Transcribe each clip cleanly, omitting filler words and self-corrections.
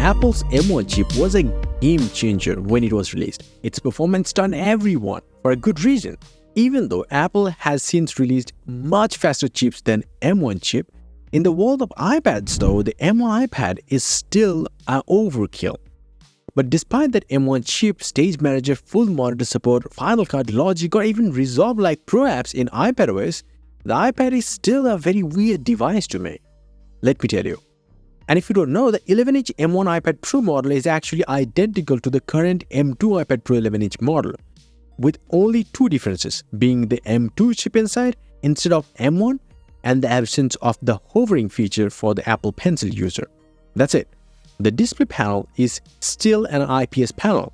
Apple's M1 chip was a game changer when it was released. Its performance stunned everyone for a good reason. Even though Apple has since released much faster chips than M1 chip, in the world of iPads though, the M1 iPad is still an overkill. But despite that M1 chip, Stage Manager, full monitor support, Final Cut, Logic, or even Resolve like Pro apps in iPadOS, the iPad is still a very weird device to me. Let me tell you. And if you don't know, the 11-inch M1 iPad Pro model is actually identical to the current M2 iPad Pro 11-inch model, with only two differences, being the M2 chip inside instead of M1 and the absence of the hovering feature for the Apple Pencil user. That's it. The display panel is still an IPS panel,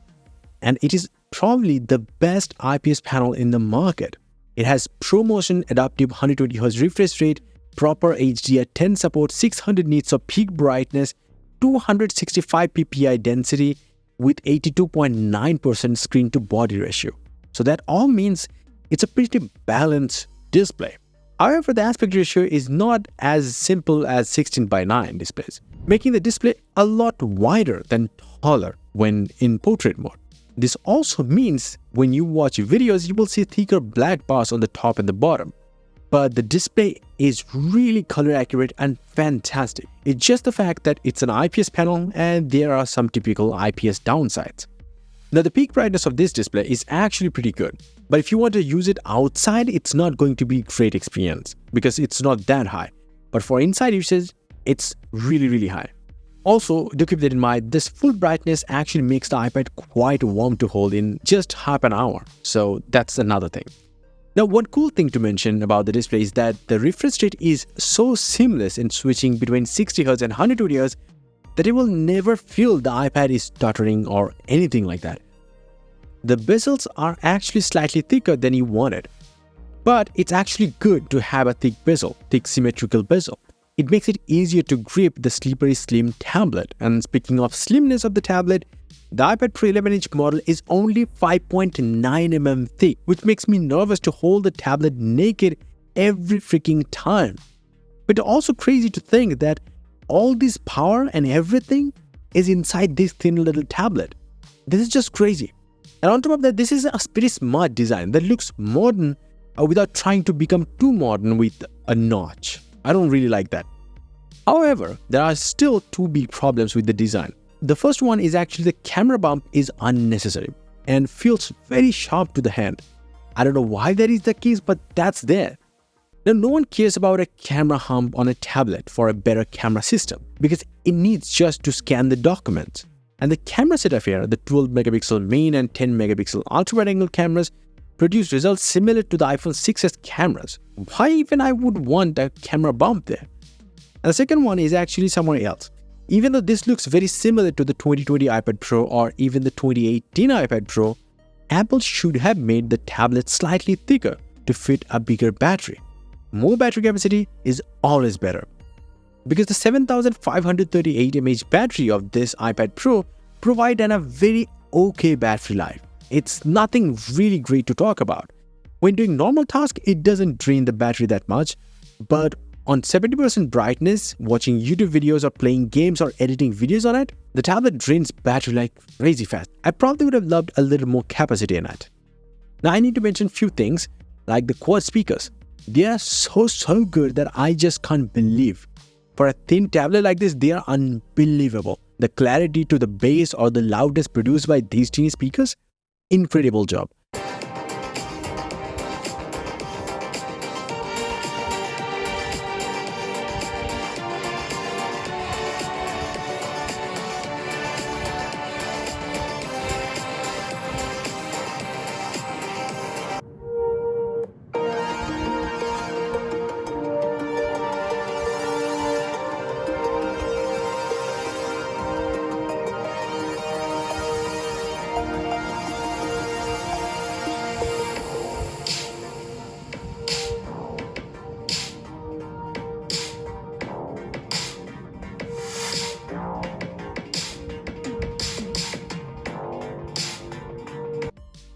and it is probably the best IPS panel in the market. It has ProMotion adaptive 120Hz refresh rate, proper HDR10 support, 600 nits of peak brightness, 265 ppi density with 82.9% screen to body ratio. So that all means it's a pretty balanced display. However, the aspect ratio is not as simple as 16:9 displays, making the display a lot wider than taller when in portrait mode. This also means when you watch videos, you will see thicker black bars on the top and the bottom. But the display is really color accurate and fantastic. It's just the fact that it's an IPS panel and there are some typical IPS downsides. Now, the peak brightness of this display is actually pretty good, but if you want to use it outside, it's not going to be a great experience because it's not that high. But for inside usage, it's really high. Also, do keep that in mind, this full brightness actually makes the iPad quite warm to hold in just half an hour, so that's another thing. Now, one cool thing to mention about the display is that the refresh rate is so seamless in switching between 60Hz and 120Hz that it will never feel the iPad is stuttering or anything like that. The bezels are actually slightly thicker than you wanted, but it's actually good to have a thick symmetrical bezel. It makes it easier to grip the slippery slim tablet. And speaking of slimness of the tablet, the iPad Pro 11-inch model is only 5.9 mm thick, which makes me nervous to hold the tablet naked every freaking time. But also crazy to think that all this power and everything is inside this thin little tablet. This is just crazy. And on top of that, this is a pretty smart design that looks modern without trying to become too modern with a notch. I don't really like that. However, there are still two big problems with the design. The first one is actually the camera bump is unnecessary and feels very sharp to the hand. I don't know why that is the case, but that's there. Now, no one cares about a camera hump on a tablet for a better camera system because it needs just to scan the documents. And the camera setup here, the 12 megapixel main and 10 megapixel ultra-wide-angle cameras, produce results similar to the iPhone 6s cameras. Why even I would want a camera bump there? And the second one is actually somewhere else. Even though this looks very similar to the 2020 iPad Pro or even the 2018 iPad Pro, Apple should have made the tablet slightly thicker to fit a bigger battery. More battery capacity is always better. Because the 7538 mAh battery of this iPad Pro provide a very okay battery life. It's nothing really great to talk about. When doing normal tasks, it doesn't drain the battery that much, but on 70% brightness, watching YouTube videos or playing games or editing videos on it, the tablet drains battery like crazy fast. I probably would have loved a little more capacity in it. Now I need to mention few things like the quad speakers. They are so good that I just can't believe. For a thin tablet like this, they are unbelievable. The clarity to the bass or the loudness produced by these teeny speakers, incredible job.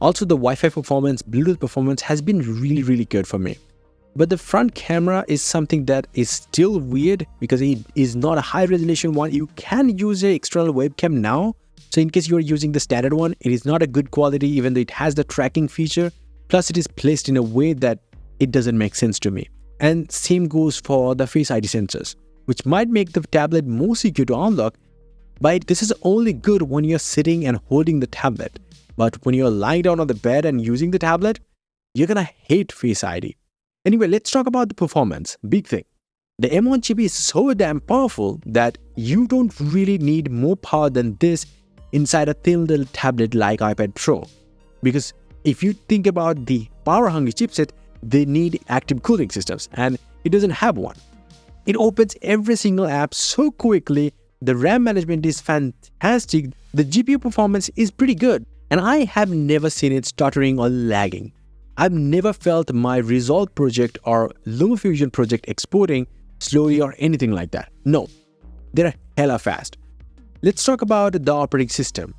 Also, the Wi-Fi performance, Bluetooth performance has been really good for me. But the front camera is something that is still weird because it is not a high resolution one. You can use an external webcam now. So in case you are using the standard one, it is not a good quality even though it has the tracking feature. Plus it is placed in a way that it doesn't make sense to me. And same goes for the Face ID sensors, which might make the tablet more secure to unlock. But this is only good when you're sitting and holding the tablet. But when you're lying down on the bed and using the tablet, you're gonna hate Face ID. Anyway, let's talk about the performance. Big thing. The M1 chip is so damn powerful that you don't really need more power than this inside a thin little tablet like iPad Pro. Because if you think about the power-hungry chipset, they need active cooling systems and it doesn't have one. It opens every single app so quickly, the RAM management is fantastic, the GPU performance is pretty good, and I have never seen it stuttering or lagging. I've never felt my Resolve project or LumaFusion project exporting slowly or anything like that. No, they're hella fast. Let's talk about the operating system.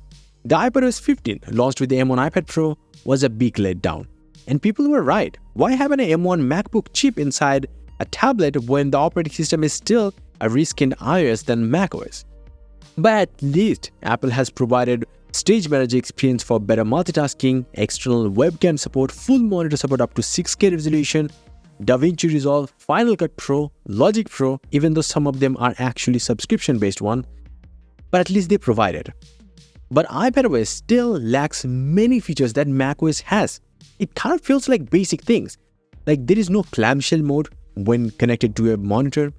The iPadOS 15 launched with the M1 iPad Pro was a big letdown. And people were right. Why have an M1 MacBook chip inside a tablet when the operating system is still a reskinned iOS than macOS? But at least Apple has provided Stage Manager experience for better multitasking, external webcam support, full monitor support up to 6K resolution, DaVinci Resolve, Final Cut Pro, Logic Pro, even though some of them are actually subscription-based one, but at least they provided. But iPadOS still lacks many features that macOS has. It kind of feels like basic things, like there is no clamshell mode when connected to a monitor,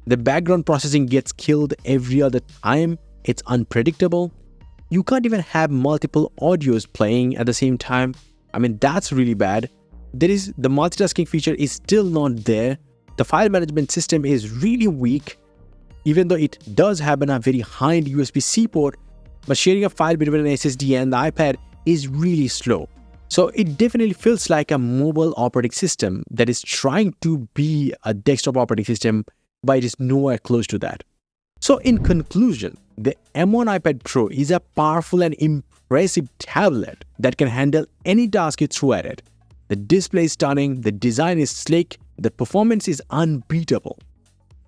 the background processing gets killed every other time, it's unpredictable, you can't even have multiple audios playing at the same time. I mean, that's really bad. The multitasking feature is still not there. The file management system is really weak, even though it does have a very high-end USB-C port, but sharing a file between an SSD and the iPad is really slow. So it definitely feels like a mobile operating system that is trying to be a desktop operating system, but it is nowhere close to that. So in conclusion, the M1 iPad Pro is a powerful and impressive tablet that can handle any task you throw at it. The display is stunning, the design is slick, the performance is unbeatable.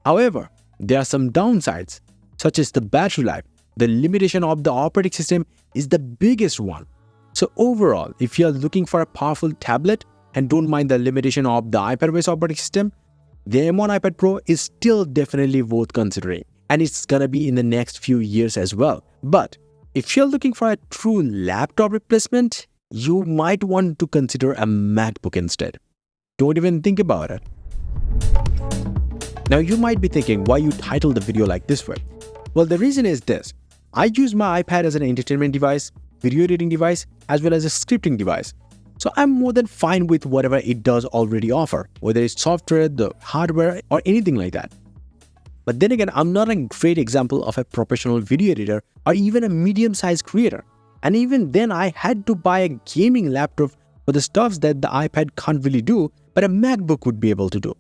However, there are some downsides, such as the battery life. The limitation of the operating system is the biggest one. So overall, if you are looking for a powerful tablet and don't mind the limitation of the iPadOS operating system, the M1 iPad Pro is still definitely worth considering. And it's gonna be in the next few years as well. But if you're looking for a true laptop replacement, you might want to consider a MacBook instead. Don't even think about it. Now you might be thinking why you titled the video like this way. Well, the reason is this. I use my iPad as an entertainment device, video editing device, as well as a scripting device. So I'm more than fine with whatever it does already offer, whether it's software, the hardware, or anything like that. But then again, I'm not a great example of a professional video editor or even a medium-sized creator. And even then, I had to buy a gaming laptop for the stuff that the iPad can't really do, but a MacBook would be able to do.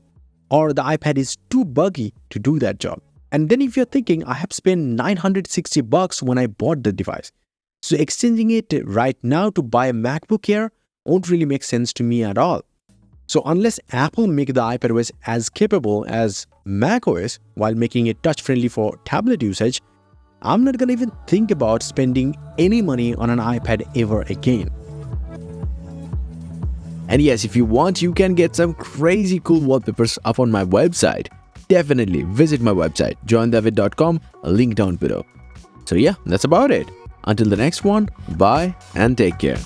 Or the iPad is too buggy to do that job. And then if you're thinking, I have spent $960 when I bought the device. So exchanging it right now to buy a MacBook Air won't really make sense to me at all. So unless Apple make the iPadOS as capable as macOS while making it touch-friendly for tablet usage, I'm not gonna even think about spending any money on an iPad ever again. And yes, if you want, you can get some crazy cool wallpapers up on my website. Definitely visit my website, joindavid.com, link down below. So yeah, that's about it. Until the next one, bye and take care.